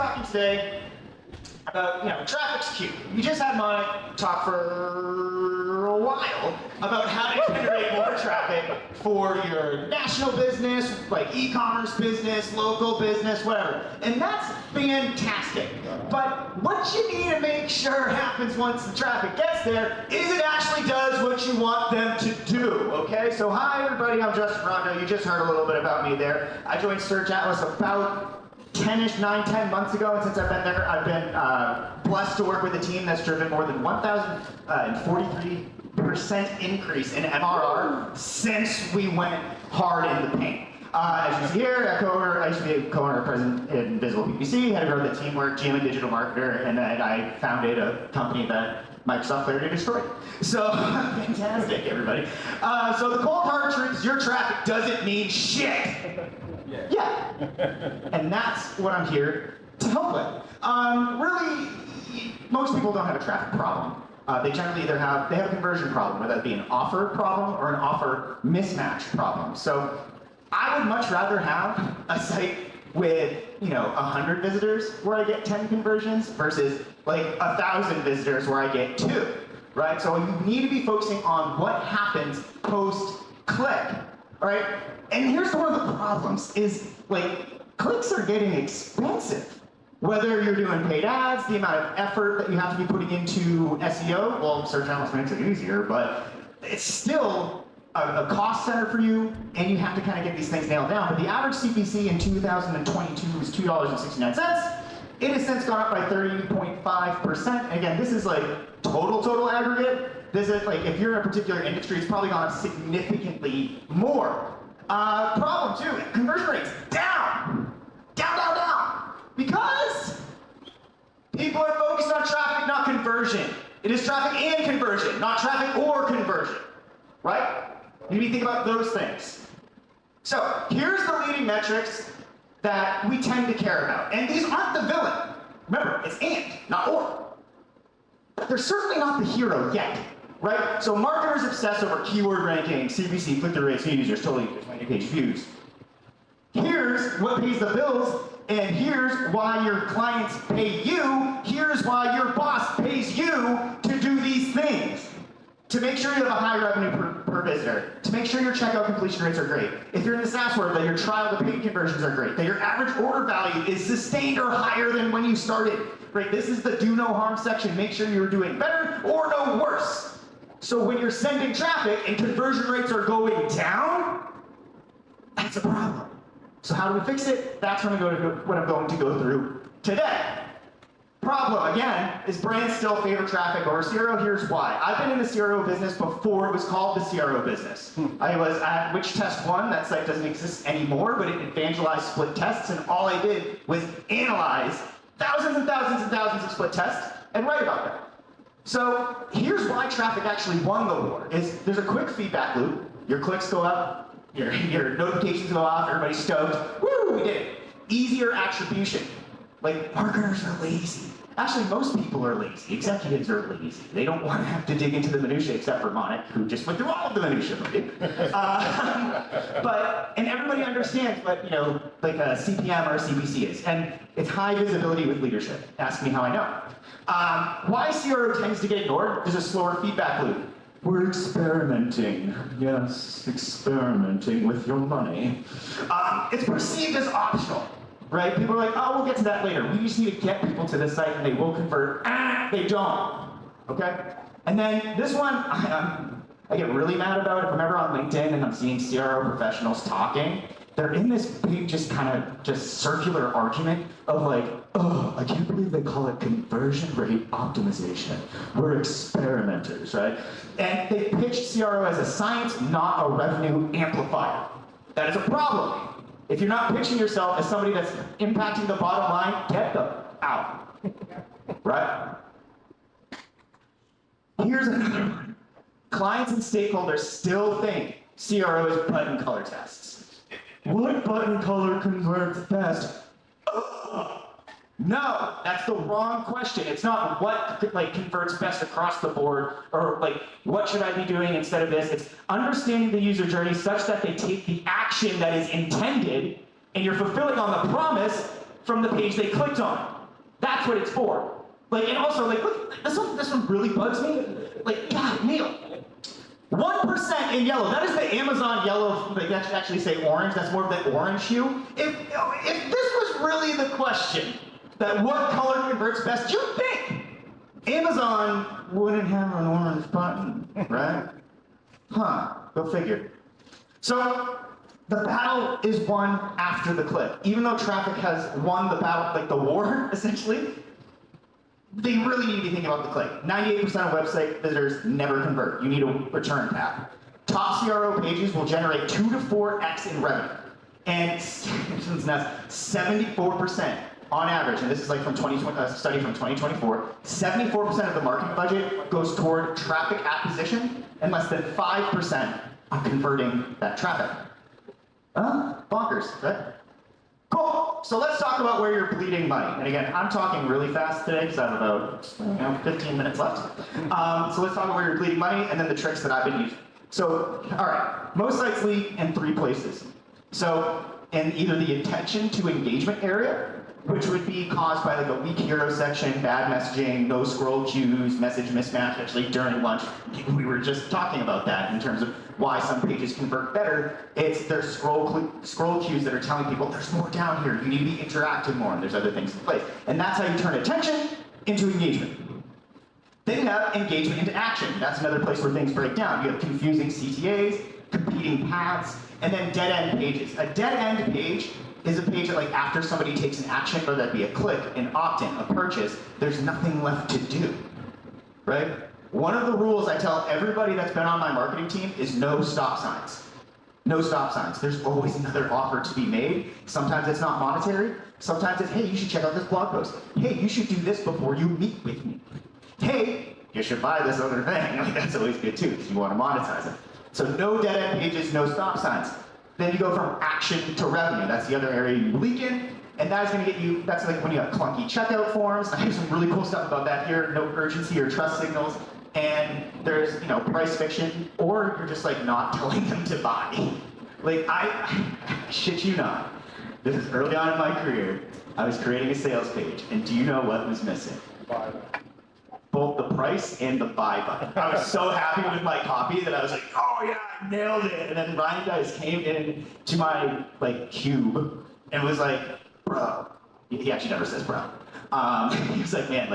talking today about, traffic's cute. We just had Monica talk for a while about how to generate more traffic for your national business, like e-commerce business, local business, whatever. And that's fantastic. But what you need to make sure happens once the traffic gets there is it actually does what you want them to do, okay? So hi everybody, I'm Justin Rondeau. You just heard a little bit about me there. I joined Search Atlas about 10 months ago, and since I've been there, I've been blessed to work with a team that's driven more than 1,043% increase in MRR since we went hard in the paint. As you see here, I used to be a co-owner president in Visible PPC, had to grow the teamwork, GM and digital marketer, and then I founded a company that Microsoft Clarity destroyed. So, fantastic, everybody. So the cold hard truth is your traffic doesn't mean shit. Yeah. And that's what I'm here to help with. Really, most people don't have a traffic problem. They generally either have a conversion problem, whether that be an offer problem or an offer mismatch problem. So I would much rather have a site with 100 visitors where I get 10 conversions versus like 1,000 visitors where I get 2, right? So you need to be focusing on what happens post-click, right? And here's one of the problems is like clicks are getting expensive. Whether you're doing paid ads, the amount of effort that you have to be putting into SEO, well, Search Atlas makes it easier, but it's still a cost center for you, and you have to kind of get these things nailed down. But the average CPC in 2022 was $2.69. It has since gone up by 30.5%. Again, this is like total aggregate. This is like, if you're in a particular industry, it's probably gone up significantly more. Problem 2, conversion rates down. Down. Because people are focused on traffic, not conversion. It is traffic and conversion, not traffic or conversion, right? You need to think about those things. So here's the leading metrics that we tend to care about. And these aren't the villain. Remember, it's and, not or. They're certainly not the hero yet, right? So marketers obsess over keyword ranking, CPC, click-through rates, new users, total users, landing page views. Here's what pays the bills, and here's why your clients pay you. Here's why your boss pays you to do these things. To make sure you have a high revenue per visitor, to make sure your checkout completion rates are great. If you're in the SaaS world, that your trial to paid conversions are great, that your average order value is sustained or higher than when you started. Right? This is the do no harm section. Make sure you're doing better or no worse. So when you're sending traffic and conversion rates are going down, that's a problem. So how do we fix it? That's what I'm going to go through today. Problem, again, is brands still favor traffic over CRO? Here's why. I've been in the CRO business before it was called the CRO business. I was at Which Test 1, that site doesn't exist anymore, but it evangelized split tests, and all I did was analyze thousands and thousands and thousands of split tests and write about them. So here's why traffic actually won the war, is there's a quick feedback loop. Your clicks go up, your notifications go off, everybody's stoked. Woo, we did it. Easier attribution. Like, marketers are lazy. Actually, most people are lazy. Executives are lazy. They don't want to have to dig into the minutiae, except for Monik, who just went through all of the minutiae. And everybody understands what, like a CPM or a CPC is. And it's high visibility with leadership. Ask me how I know. Why CRO tends to get ignored? There's a slower feedback loop. We're experimenting. Yes, experimenting with your money. It's perceived as optional. Right? People are like, oh, we'll get to that later. We just need to get people to the site and they will convert. They don't. Okay? And then this one, I get really mad about it. If I'm ever on LinkedIn and I'm seeing CRO professionals talking, they're in this big just circular argument of like, oh, I can't believe they call it conversion rate optimization. We're experimenters, right? And they pitched CRO as a science, not a revenue amplifier. That is a problem. If you're not pitching yourself as somebody that's impacting the bottom line, get them out. Right? Here's another one. Clients and stakeholders still think CRO is button color tests. What button color converts best? No, that's the wrong question. It's not what converts best across the board, or what should I be doing instead of this. It's understanding the user journey such that they take the action that is intended, and you're fulfilling on the promise from the page they clicked on. That's what it's for. Like, and also, like, look, this one really bugs me. Like, God, Neil, 1% in yellow. That is the Amazon yellow. Like, that should actually say orange. That's more of the orange hue. If this was really the question, that what color converts best, you'd think Amazon wouldn't have an orange button, right? Huh? Go figure. So the battle is won after the click. Even though traffic has won the battle, like the war, essentially, they really need to be thinking about the click. 98% of website visitors never convert. You need a return path. Top CRO pages will generate 2 to 4x in revenue. And 74% on average, and this is like from a study from 2024, 74% of the marketing budget goes toward traffic acquisition and less than 5% on converting that traffic. Bonkers, right? Cool, so let's talk about where you're bleeding money. And again, I'm talking really fast today because I have about 15 minutes left. So let's talk about where you're bleeding money and then the tricks that I've been using. So, all right, most sites lead in 3 places. So, in either the attention to engagement area, which would be caused by like a weak hero section, bad messaging, no scroll cues, message mismatch. Actually, during lunch, we were just talking about that in terms of why some pages convert better. It's their scroll cues that are telling people there's more down here. You need to be interacting more, and there's other things in place. And that's how you turn attention into engagement. Then you have engagement into action. That's another place where things break down. You have confusing CTAs, competing paths, and then dead-end pages. A dead-end page is a page that, like, after somebody takes an action, whether that be a click, an opt-in, a purchase, there's nothing left to do, right? One of the rules I tell everybody that's been on my marketing team is no stop signs. No stop signs. There's always another offer to be made. Sometimes it's not monetary. Sometimes it's, hey, you should check out this blog post. Hey, you should do this before you meet with me. Hey, you should buy this other thing. Like, that's always good too, because you want to monetize it. So no dead-end pages, no stop signs. Then you go from action to revenue. That's the other area you leak in, and that is going to get you, that's like when you have clunky checkout forms. I have some really cool stuff about that here, no urgency or trust signals, and there's, price fiction, or you're just like not telling them to buy. Like, I shit you not, this is early on in my career, I was creating a sales page, and do you know what was missing? Buy. Both the price and the buy button. I was so happy with my copy that I was like, oh yeah, I nailed it. And then Ryan guys came in to my cube and was like, bro. He actually never says bro. He was like, man,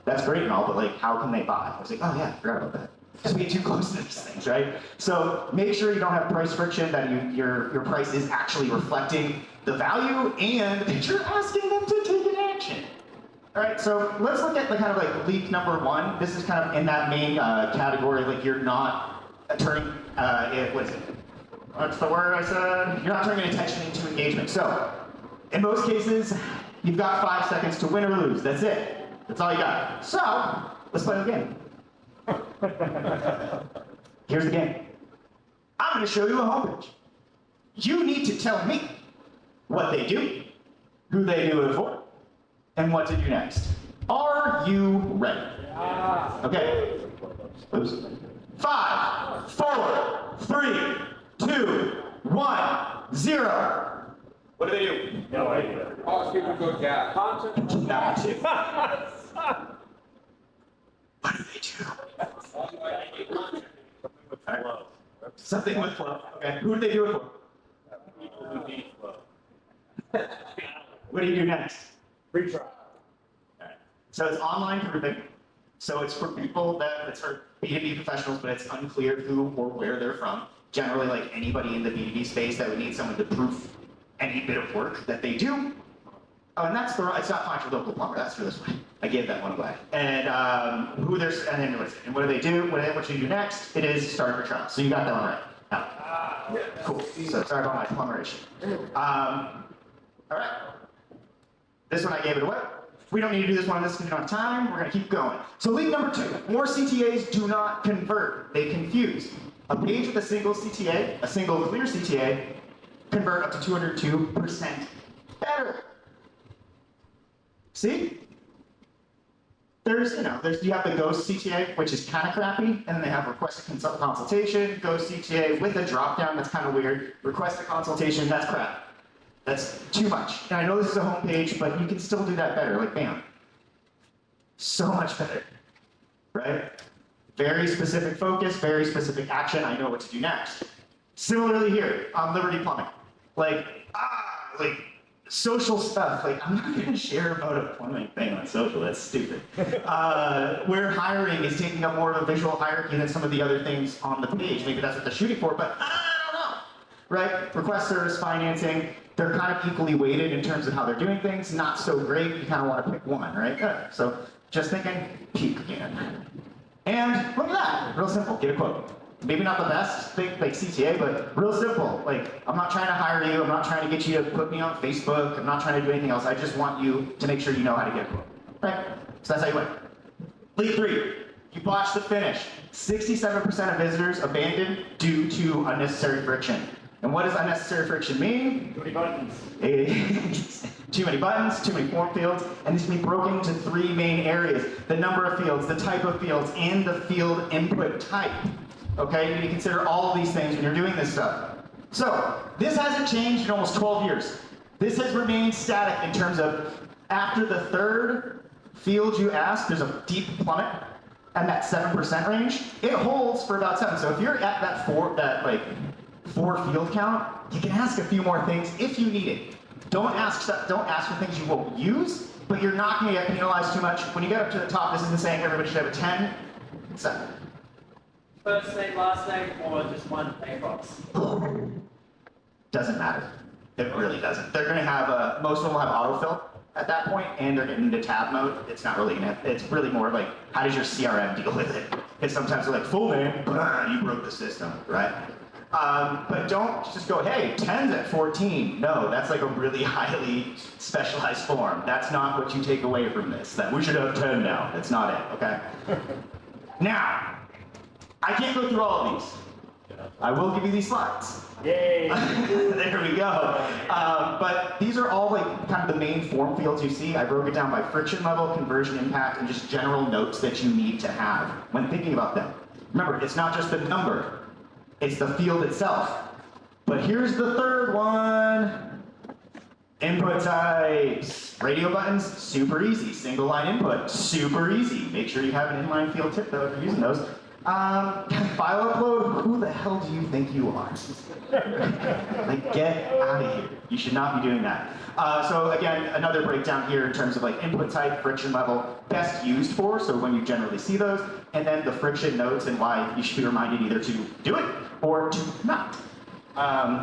that's great and all, but how can they buy? I was like, oh yeah, I forgot about that. Because we get too close to these things, right? So make sure you don't have price friction, that your price is actually reflecting the value and that you're asking them to take an action. All right, so let's look at leak number 1. This is kind of in that main category, you're not turning, what is it? What's the word I said? You're not turning attention into engagement. So, in most cases, you've got 5 seconds to win or lose. That's it. That's all you got. So, let's play the game. Here's the game. I'm going to show you a homepage. You need to tell me what they do, who they do it for, and what to do next. Are you ready? Okay. Oops. 5, 4, 3, 2, 1, 0. What do they do? No idea. Oh, people go down. Content. Not to. What do they do? Flow. Something with flow. Okay. Who do they do it for? People who need flow. What do you do next? Free trial. Alright. So it's online proofing. So it's for people it's for B2B professionals, but it's unclear who or where they're from. Generally, anybody in the B2B space that would need someone to proof any bit of work that they do. Oh, and it's not fine for local plumber. That's for this one. I gave that one away. And what do they do? What should you do next? It is start your trial. So you got that one right. Yeah. Cool. So sorry about my plumber issue. All right. This one I gave it away. We don't need to do this one because we don't have time. We're going to keep going. So leak number 2. More CTAs do not convert. They confuse. A page with a single CTA, a single clear CTA, convert up to 202% better. See? You have the ghost CTA, which is kind of crappy, and then they have request a consultation, ghost CTA with a drop-down, that's kind of weird. Request a consultation, that's crap. That's too much. And I know this is a home page, but you can still do that better, bam. So much better, right? Very specific focus, very specific action. I know what to do next. Similarly here on Liberty Plumbing, like social stuff. Like I'm not gonna share about a plumbing thing on social. That's stupid. Where hiring is taking up more of a visual hierarchy than some of the other things on the page. Maybe that's what they're shooting for, but I don't know. Right? Request service, financing. They're kind of equally weighted in terms of how they're doing things. Not so great. You kind of want to pick one, right? So just thinking, peak again. And look at that, real simple, get a quote. Maybe not the best thing like CTA, but real simple. Like, I'm not trying to hire you, I'm not trying to get you to put me on Facebook, I'm not trying to do anything else, I just want you to make sure you know how to get a quote, right? So that's how you win. Lead 3, you botched the finish. 67% of visitors abandoned due to unnecessary friction. And what does unnecessary friction mean? Too many buttons. Too many buttons, too many form fields, and this can be broken into 3 main areas. The number of fields, the type of fields, and the field input type. Okay, you need to consider all of these things when you're doing this stuff. So, this hasn't changed in almost 12 years. This has remained static in terms of after the 3rd field you ask, there's a deep plummet, and that 7% range, it holds for about 7. So if you're at that 4 field count, you can ask a few more things if you need it. Don't ask for things you won't use, but you're not going to get penalized too much. When you get up to the top, this isn't saying everybody should have a 10. 7. First name, last name, or just one name box? Doesn't matter. It really doesn't. They're going to have most of them will have autofill at that point, and they're getting into tab mode. It's not really going to. It's really more like how does your CRM deal with it? Because sometimes they're like full name, you broke the system, right? But don't just go, hey, 10's at 14. No, that's like a really highly specialized form. That's not what you take away from this. That we should have 10 now. That's not it, okay? Now, I can't go through all of these. I will give you these slides. Yay! There we go. But these are all like kind of the main form fields you see. I broke it down by friction level, conversion impact, and just general notes that you need to have when thinking about them. Remember, it's not just the number. It's the field itself. But here's the 3rd one. Input types. Radio buttons, super easy. Single line input, super easy. Make sure you have an inline field tip though if you're using those. File upload, who the hell do you think you are? Like, get out of here. You should not be doing that. So again, another breakdown here in terms of like input type, friction level, best used for, so when you generally see those, and then the friction notes and why you should be reminded either to do it or to not.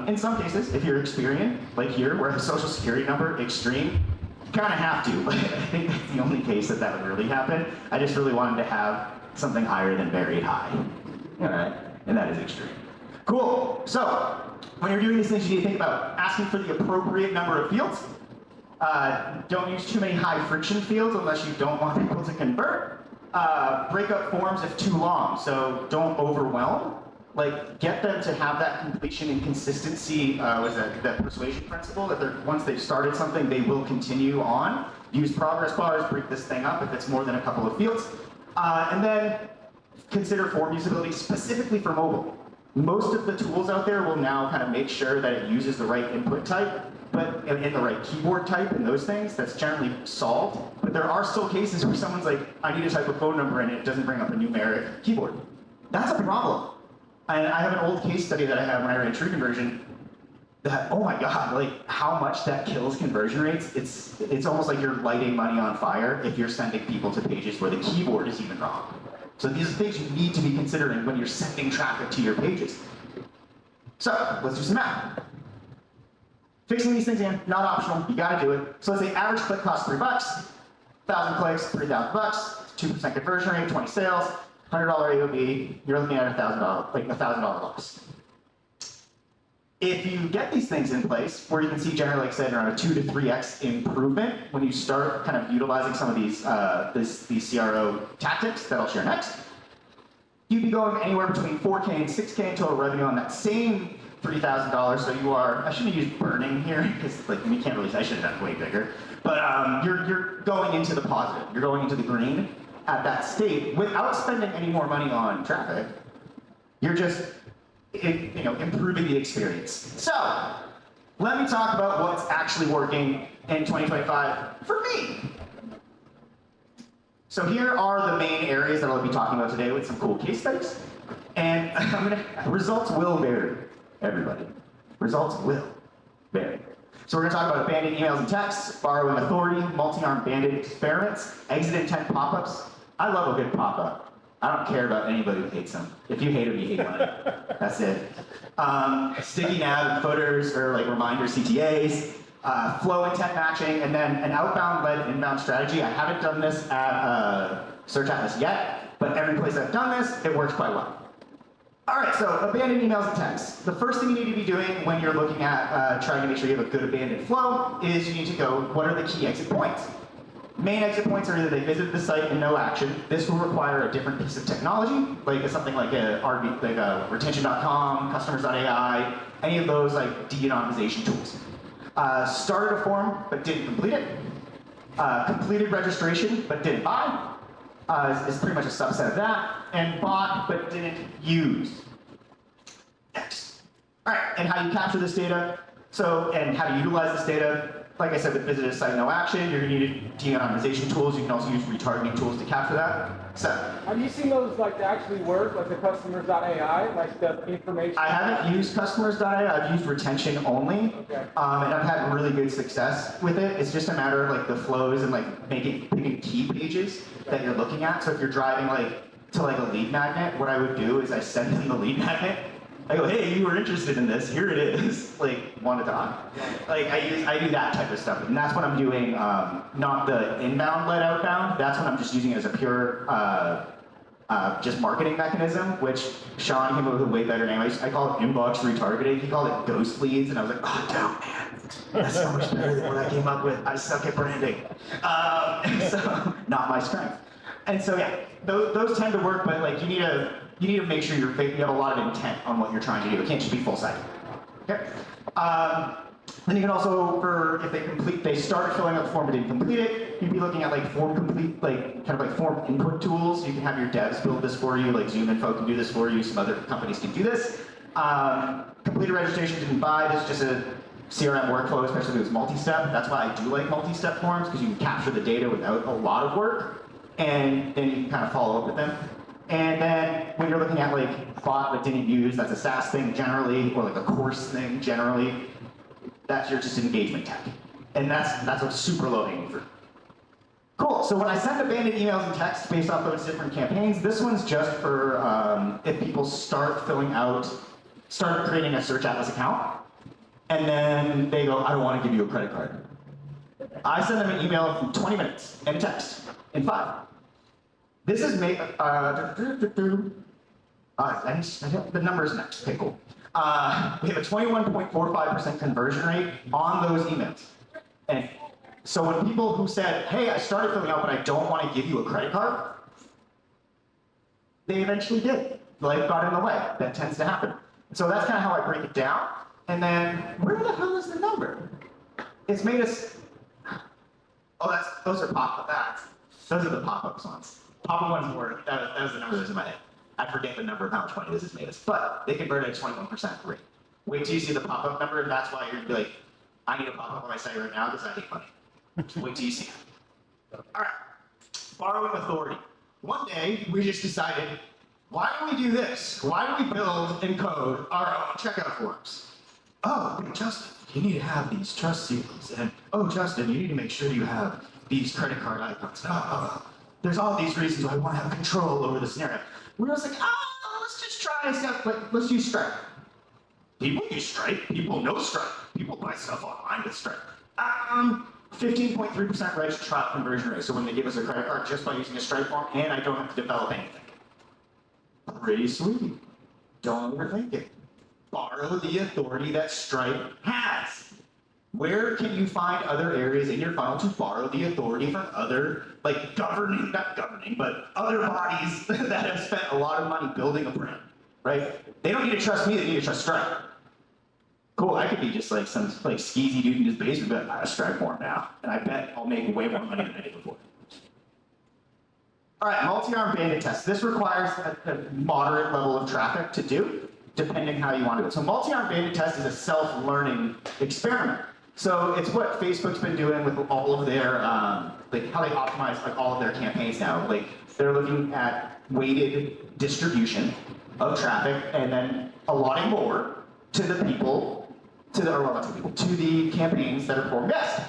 In some cases, if you're Experian, like here, where the social security number, extreme, you kind of have to, but I think that's the only case that would really happen. I just really wanted to have something higher than very high. All right, and that is extreme. Cool, so when you're doing these things, you need to think about asking for the appropriate number of fields. Don't use too many high friction fields unless you don't want people to convert. Break up forms if too long, so don't overwhelm. Like, get them to have that completion and consistency, that persuasion principle, that once they've started something, they will continue on. Use progress bars, break this thing up if it's more than a couple of fields. And then consider form usability specifically for mobile. Most of the tools out there will now kind of make sure that it uses the right input type, but in the right keyboard type and those things, that's generally solved. But there are still cases where someone's like, I need to type a phone number and it doesn't bring up a numeric keyboard. That's a problem. And I have an old case study that I had when I ran true conversion that, oh my God, like how much that kills conversion rates. It's almost like you're lighting money on fire if you're sending people to pages where the keyboard is even wrong. So these are things you need to be considering when you're sending traffic to your pages. So let's do some math. Fixing these things in, not optional, you gotta do it. So let's say average click costs $3, 1,000 clicks, $3,000, 2% conversion rate, 20 sales, $100 AOV, you're looking at $1,000, like $1,000 loss. If you get these things in place, where you can see generally, like I said, around a 2 to 3x improvement when you start kind of utilizing some of these CRO tactics that I'll share next, you'd be going anywhere between 4K and 6K in total revenue on that same $3,000. So you are, I shouldn't have used burning here because like we can't really, I should have done way bigger. But you're going into the positive. You're going into the green at that state without spending any more money on traffic. You're just improving the experience. So, let me talk about what's actually working in 2025 for me. So here are the main areas that I'll be talking about today with some cool case studies. And results will vary, everybody. Results will vary. So we're going to talk about abandoned emails and texts, borrowing authority, multi-armed bandit experiments, exit intent pop-ups. I love a good pop-up. I don't care about anybody who hates them. If you hate them, you hate money. That's it. Sticky nav and footers or like reminder CTAs, flow intent matching, and then an outbound-led inbound strategy. I haven't done this at Search Atlas yet, but every place I've done this, it works quite well. All right, so abandoned emails and texts. The first thing you need to be doing when you're looking at trying to make sure you have a good abandoned flow is you need to go, what are the key exit points? Main exit points are either they visited the site and no action. This will require a different piece of technology, like something like a retention.com, customers.ai, any of those like de-anonymization tools. Started a form but didn't complete it. Completed registration but didn't buy. Is pretty much a subset of that. And bought but didn't use. Next. All right, and how you capture this data. So, and how to utilize this data. Like I said, with visited site no action, you're going to need de-anonymization tools. You can also use retargeting tools to capture that. So, have you seen those like to actually work, like the customers.ai, like the information? I haven't used customers.ai. I've used retention only, okay. And I've had really good success with it. It's just a matter of like the flows and like picking key pages that you're looking at. So if you're driving like to like a lead magnet, what I would do is I send them the lead magnet. I go, hey, you were interested in this. Here it is. Like, want to talk? Like, I do that type of stuff, and that's when I'm doing not the inbound led outbound. That's when I'm just using it as a pure just marketing mechanism. Which Sean came up with a way better name. I call it inbox retargeting. He called it ghost leads, and I was like, oh, damn, man, that's so much better than what I came up with. I suck at branding. So not my strength. And so yeah, those tend to work, but like you need to make sure you have a lot of intent on what you're trying to do. It can't just be full-sided. Okay. Then you can also, if they start filling out the form but didn't complete it, you'd be looking at like form complete, like kind of like form input tools. You can have your devs build this for you, like ZoomInfo can do this for you. Some other companies can do this. Completed registration, didn't buy. This is just a CRM workflow, especially if it's multi-step. That's why I do like multi-step forms, because you can capture the data without a lot of work, and then you can kind of follow up with them. And then when you're looking at like bot that didn't use, that's a SaaS thing generally, or like a course thing generally. That's your just engagement tech. And that's a super low hanging fruit. Cool, so when I send abandoned emails and texts based off those different campaigns, this one's just for if people start creating a Search Atlas account, and then they go, I don't want to give you a credit card. I send them an email in 20 minutes and a text in 5. This is made, the number's next, okay, cool. We have a 21.45% conversion rate on those emails. And so when people who said, hey, I started filling out, but I don't want to give you a credit card, they eventually did. Life got in the way. That tends to happen. So that's kind of how I break it down. And then, where the hell is the number? It's made us, those are pop-up, those are the pop-ups ones. Pop-up ones work, that was the number that was in my head. I forget the number of how much money this has made us, but they converted at 21% rate. Wait till you see the pop-up number, and that's why you're gonna be like, I need a pop-up on my site right now because I hate money. Wait till you see it. All right, borrowing authority. One day, we just decided, why do we do this? Why do we build and code our own checkout forms? Oh, Justin, you need to have these trust seals, and oh, Justin, you need to make sure you have these credit card icons. There's all these reasons why I want to have control over the scenario. We were just like, let's just try stuff, but let's use Stripe. People use Stripe. People know Stripe. People buy stuff online with Stripe. 15.3% reg trial conversion rate. So when they give us a credit card just by using a Stripe form, and I don't have to develop anything. Pretty sweet. Don't overthink it. Borrow the authority that Stripe has. Where can you find other areas in your funnel to borrow the authority from other, like not governing, but other bodies that have spent a lot of money building a brand, right? They don't need to trust me, they need to trust Stripe. Cool, I could be just like some like skeezy dude in his basement, but I have a Stripe form now, and I bet I'll make way more money than I did before. All right, multi-arm bandit test. This requires a moderate level of traffic to do, depending how you want to do it. So multi-arm bandit test is a self-learning experiment. So it's what Facebook's been doing with all of their, like how they optimize like all of their campaigns now. Like they're looking at weighted distribution of traffic and then allotting more to the people, or well, not to the people, to the campaigns that are performing best.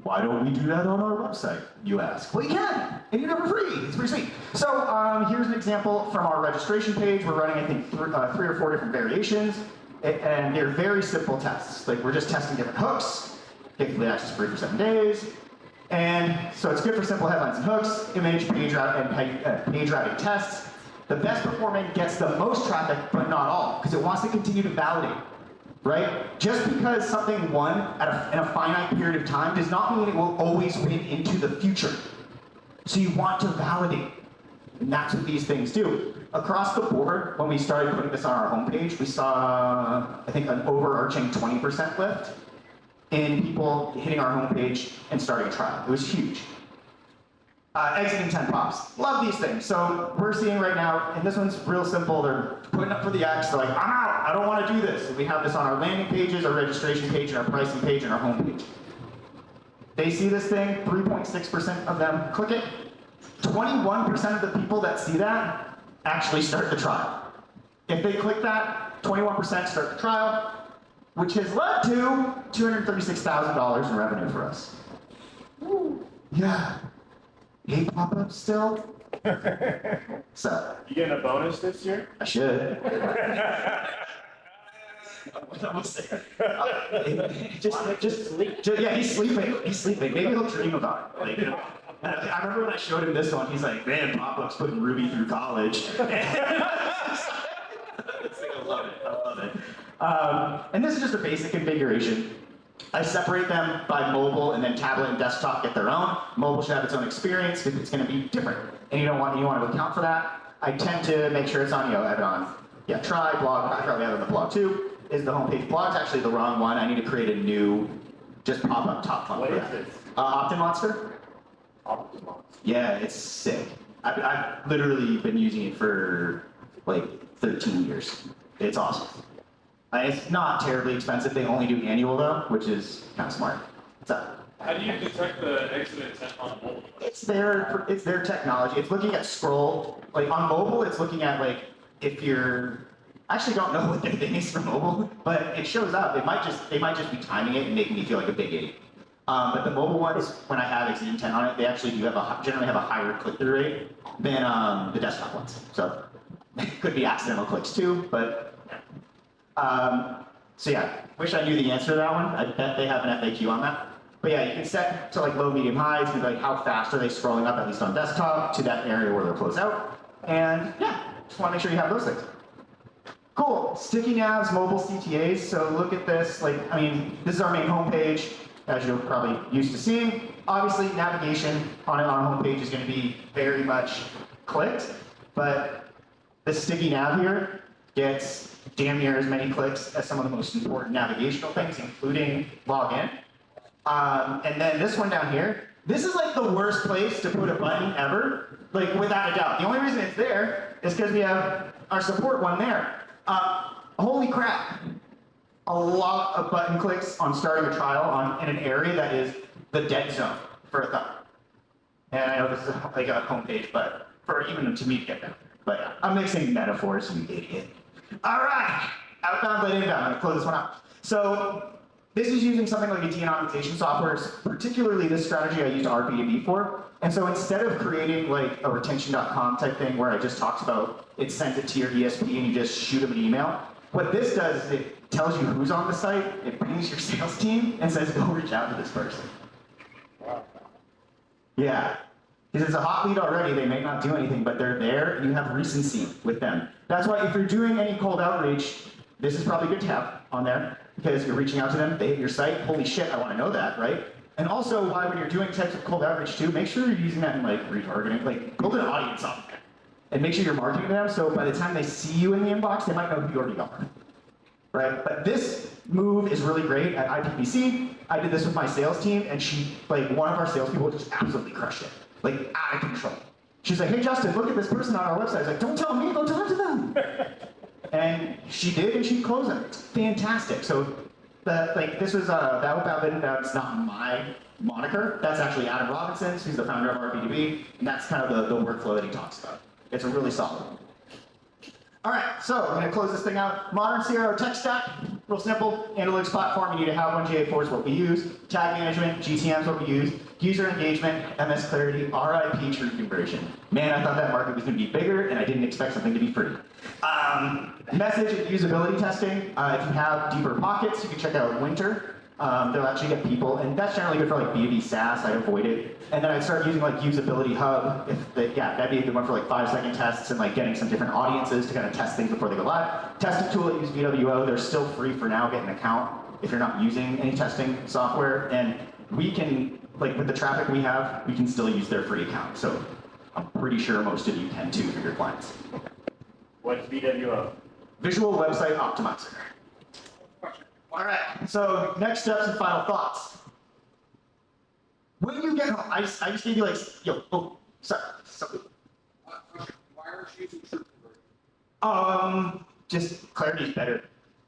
Why don't we do that on our website, you ask? Well, you can, and you do it for free. It's pretty sweet. So here's an example from our registration page. We're running, I think, 3 or 4 different variations, and they're very simple tests. Like, we're just testing different hooks, get complete access free for 7 days, and so it's good for simple headlines and hooks, image, page routing tests. The best performing gets the most traffic, but not all, because it wants to continue to validate. Right? Just because something won in a finite period of time does not mean it will always win into the future. So you want to validate. And that's what these things do. Across the board, when we started putting this on our homepage, we saw, I think, an overarching 20% lift in people hitting our homepage and starting a trial. It was huge. Exiting 10 pops. Love these things. So we're seeing right now, and this one's real simple, they're putting up for the X, they're like, I'm out, I don't want to do this. And we have this on our landing pages, our registration page, and our pricing page, and our homepage. They see this thing, 3.6% of them click it. 21% of the people that see that actually start the trial. If they click that, 21% start the trial, which has led to $236,000 in revenue for us. Yeah. Hate pop-ups still? So. You getting a bonus this year? I should. Almost there. Yeah, he's sleeping. He's sleeping. Maybe he'll dream about it. Like, you know. I remember when I showed him this one, he's like, man, pop-ups putting Ruby through college. I love it. I love it. And this is just a basic configuration. I separate them by mobile, and then tablet and desktop get their own. Mobile should have its own experience because it's going to be different, and you want to account for that. I tend to make sure it's on, I have it on, try blog. I probably have it on the blog too. Is the homepage. Blog's actually the wrong one. I need to create a new, just pop-up top funnel. What is this? OptiMonster. Yeah, it's sick. I've literally been using it for like 13 years. It's awesome. It's not terribly expensive. They only do annual though, which is kind of smart. What's up? How do you detect the exit intent on mobile? It's their technology. It's looking at scroll. Like on mobile, it's looking at like if you're. I actually don't know what their thing is for mobile, but it shows up. They might just be timing it and making me feel like a big idiot. But the mobile ones, when I have exit intent on it, they actually do generally have a higher click-through rate than the desktop ones. So it could be accidental clicks too, but. So yeah, wish I knew the answer to that one. I bet they have an FAQ on that. But yeah, you can set to like low, medium, high to like how fast are they scrolling up, at least on desktop, to that area where they'll close out. And yeah, just want to make sure you have those things. Cool, sticky navs, mobile CTAs. So look at this, this is our main homepage, as you're probably used to seeing. Obviously, navigation on our homepage is going to be very much clicked, but the sticky nav here gets damn near as many clicks as some of the most important navigational things, including login. And then this one down here, this is like the worst place to put a button ever, like without a doubt. The only reason it's there is because we have our support one there. Holy crap. A lot of button clicks on starting a trial in an area that is the dead zone for a thumb. And I know this is like a homepage, but for even to me to get down. But yeah, I'm mixing metaphors, you idiot. All right, outbound, led inbound. I'm gonna close this one out. So this is using something like a DN optimization software, particularly this strategy I used RPDB for. And so instead of creating like a retention.com type thing where I just talked about it sends it to your ESP and you just shoot them an email, what this does is it tells you who's on the site, it brings your sales team and says go reach out to this person. Yeah. Because it's a hot lead already, they may not do anything, but they're there and you have recency with them. That's why if you're doing any cold outreach, this is probably good to have on there because you're reaching out to them, they hit your site, holy shit, I want to know that, right? And also why when you're doing types of cold outreach too, make sure you're using that in like retargeting, like build an audience on there. And make sure you're marketing to them so by the time they see you in the inbox, they might know who you already are. Right? But this move is really great at IPPC. I did this with my sales team and one of our salespeople just absolutely crushed it. Like out of control. She's like, hey Justin, look at this person on our website. I was like, don't tell me, go tell it to them. And she did, and she closed them. It's fantastic. So This was that outbound that's not my moniker. That's actually Adam Robinson's, who's the founder of RPDB, and that's kind of the workflow that he talks about. It's a really solid one. All right, so I'm gonna close this thing out. Modern CRO tech stack, real simple. Analytics platform, you need to have one. GA4 is what we use. Tag management, GTM is what we use. User engagement, MS Clarity, RIP true conversion. Man, I thought that market was gonna be bigger, and I didn't expect something to be free. Message and usability testing. If you have deeper pockets, you can check out Winter. They'll actually get people, and that's generally good for like B2B SaaS. I'd avoid it. And then I'd start using like Usability Hub. That'd be a good one for like 5-second tests and like getting some different audiences to kind of test things before they go live. Testing tool at Use VWO. They're still free for now. Get an account if you're not using any testing software, and we can with the traffic we have, we can still use their free account. So I'm pretty sure most of you can too for your clients. What's BWO? Visual Website Optimizer. All right, so next steps and final thoughts. When you get home, I just gave you sorry. Why aren't you using true conversion? Just Clarity's better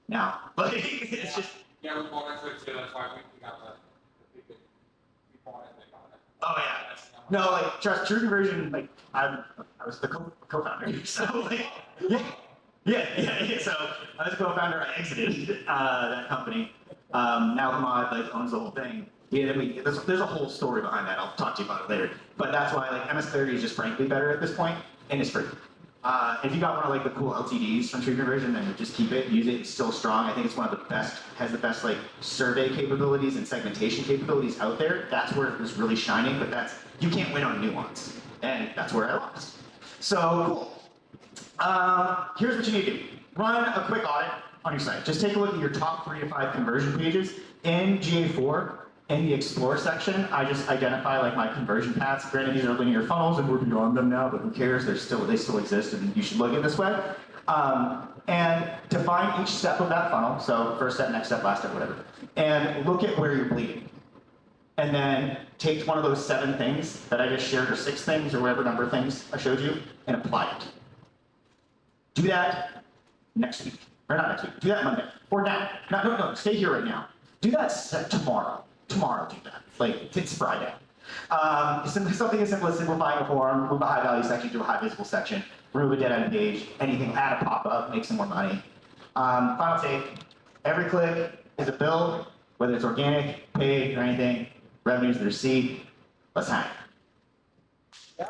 now. Like, it's just, Yeah, we wanted to too. That's why we got the we bought it, they got it. oh yeah. No, like, trust, true conversion, like, I was the co-founder, so like, yeah, so I was a co-founder, I exited that company. Now Hamad owns the whole thing. Yeah, there's a whole story behind that. I'll talk to you about it later. But that's why MS Clarity is just frankly better at this point, and it's free. If you got one of the cool LTDs from True Conversion, then just keep it, use it. It's still strong. I think it's one of the best, has the best survey capabilities and segmentation capabilities out there. That's where it was really shining. But you can't win on nuance, and that's where I lost. So cool. Here's what you need to do. Run a quick audit on your site. Just take a look at your top 3 to 5 conversion pages. In GA4, in the Explore section, I just identify my conversion paths. Granted, these are linear funnels and we're beyond them now, but who cares? They still exist and you should look at this way. And define each step of that funnel. So first step, next step, last step, whatever. And look at where you're bleeding. And then take one of those 7 things that I just shared, or 6 things, or whatever number of things I showed you, and apply it. Do that next week. Or not next week. Do that Monday. Or now. No, stay here right now. Do that tomorrow. Tomorrow, do that. It's Friday. Something as simple as simplifying a form, move a high value section to a high visible section, remove a dead end page, anything, add a pop-up, make some more money. Final take, every click is a bill, whether it's organic, paid, or anything, revenues, the receipt. Let's hang. Yeah.